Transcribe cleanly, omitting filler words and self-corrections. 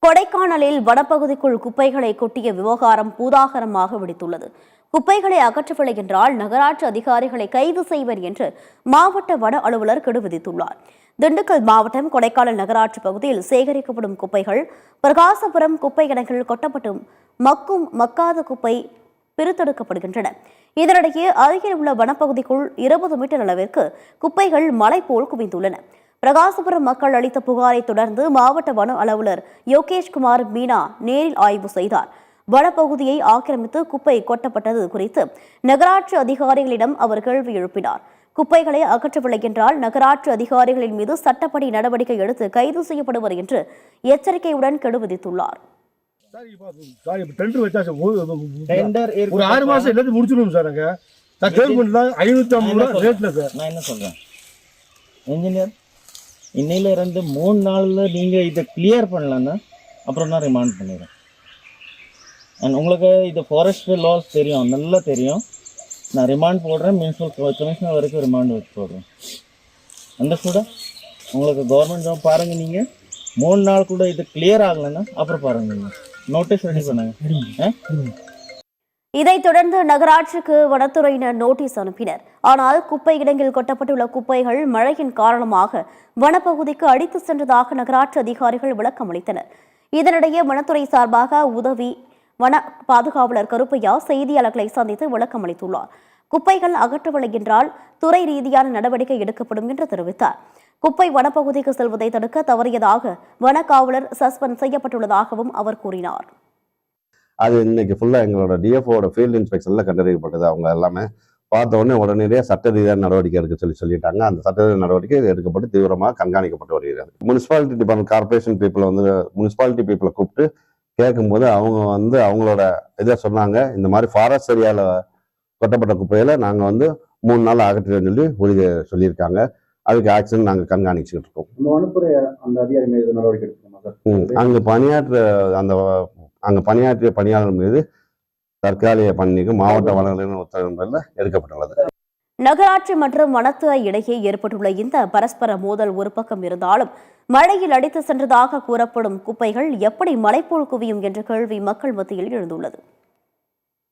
கொடைக்கானலில் வனப்பகுதிக்குள் குப்பைகளை கொட்டிய விவகாரம் பூதாகரமாக வெடித்துள்ளது. குப்பைகளை அகற்றவில்லை என்றால் நகராட்சி அதிகாரிகளை கைது செய்வர் என்று மாவட்ட வன அலுவலர் கெடு விதித்துள்ளார். திண்டுக்கல் மாவட்டம் கொடைக்கானல் நகராட்சி பகுதியில் சேகரிக்கப்படும் குப்பைகள் பிரகாசபுரம் குப்பை கிடங்கில் கொட்டப்பட்டு மக்கும் மக்காத குப்பை பிரித்தெடுக்கப்படுகின்றன. இதனிடையே அருகில் உள்ள வனப்பகுதிக்குள் 20 மீட்டர் அளவிற்கு குப்பைகள் மலை போல் குவிந்துள்ளன. பிரகாசபுரம் மக்கள் அளித்த புகாரை தொடர்ந்து மாவட்ட வன அலுவலர் யோகேஷ்குமார் மீனா நேரில் ஆய்வு செய்தார். வனப்பகுதியை ஆக்கிரமித்து குப்பை கொட்டப்பட்டது குறித்து நகராட்சி அதிகாரிகளிடம் அவர் கேள்வி எழுப்பினார். குப்பைகளை அகற்றவில்லை என்றால் நகராட்சி அதிகாரிகளின் மீது சட்டப்படி நடவடிக்கை எடுத்து கைது செய்யப்படுவர் என்று எச்சரிக்கையுடன் கெடு விதித்துள்ளார். ஒரு 6 மாசம் எல்லாத்தையும் முடிச்சிடும் சார். நான் கேள்விப்பட்டா 550 ரேட்ல சார். நான் என்ன சொல்றேன், இன்ஜினியர் இன்னையில இருந்து 3 நாள்ல நீங்க இதை கிளியர் பண்ணலன்னா அப்புறம் நான் ரிமாண்ட் பண்ணிடுறேன். அண்ட் உங்களுக்கு இது ஃபாரஸ்ட் லாஸ் தெரியும், நல்லா தெரியும். நான் ரிமாண்ட் போடுறேன், மியூனிசிபல் கமிஷனர் வரைக்கும் ரிமாண்ட் வச்சு போடுறேன். அந்த கூட உங்களுக்கு கவர்மெண்ட் ஜாப் பாருங்க. நீங்கள் 3 நாள் கூட இது கிளியர் ஆகலைன்னா அப்புறம் பாருங்க, நீங்கள் நோட்டீஸ் ரெடி பண்ணுங்க. இதைத் தொடர்ந்து நகராட்சிக்கு வனத்துறையினர் நோட்டீஸ் அனுப்பினர். ஆனால் குப்பை கிடங்கில் கொட்டப்பட்டுள்ள குப்பைகள் மழையின் காரணமாக வனப்பகுதிக்கு அடித்து சென்றதாக நகராட்சி அதிகாரிகள் விளக்கம் அளித்தனர். இதனிடையே வனத்துறை சார்பாக உதவி வன பாதுகாவலர் கருப்பையா செய்தியாளர்களை சந்தித்து விளக்கம் அளித்துள்ளார். குப்பைகள் அகற்றவில்லை என்றால் துறை ரீதியான நடவடிக்கை எடுக்கப்படும் என்று தெரிவித்தார். குப்பை வனப்பகுதிக்கு செல்வதை தடுக்க தவறியதாக வன காவலர் சஸ்பெண்ட் செய்யப்பட்டுள்ளதாகவும் அவர் கூறினார். அது இன்னைக்கு ஃபுல்லாக எங்களோட டிஎஃப்ஓட ஃபீல்டு இன்ஸ்பெக்ஷனில் கண்டறியப்பட்டது. அவங்க எல்லாமே பார்த்த உடனே உடனடியாக சட்ட ரீதியான நடவடிக்கை எடுக்க சொல்லிட்டாங்க. அந்த சட்ட ரீதியான நடவடிக்கை எடுக்கப்பட்டு தீவிரமாக கண்காணிக்கப்பட்டு வருகிறது. முனிசிபாலிட்டி டிபார்ட்மெண்ட் கார்பரேஷன் பீப்புளை முனிசிபாலிட்டி பீப்புளை கூப்பிட்டு கேட்கும்போது அவங்க அவங்களோட இதை சொன்னாங்க. இந்த மாதிரி ஃபாரஸ்ட் ஏரியாவில் கொட்டப்பட்ட குப்பையில் நாங்கள் 3 நாள் அகற்றுன்னு சொல்லி உறுதி சொல்லியிருக்காங்க. அதுக்கு ஆக்ஷன் நாங்கள் கண்காணிச்சுக்கிட்டு இருக்கோம். அங்கே பணியாற்றிய பணியாளர் மீது தற்காலிக பணிக்கு மாவட்ட வனங்களின் உத்தரவுகளில் எடுக்கப்பட்டுள்ளது. நகராட்சி மற்றும் வனத்துறை இடையே ஏற்பட்டுள்ள இந்த பரஸ்பர மோதல் ஒரு பக்கம் இருந்தாலும் மழையில் அடித்து சென்றதாக கூறப்படும் குப்பைகள் எப்படி மலைப்போல் குவியும் என்ற கேள்வி மக்கள் மத்தியில் எழுந்துள்ளது.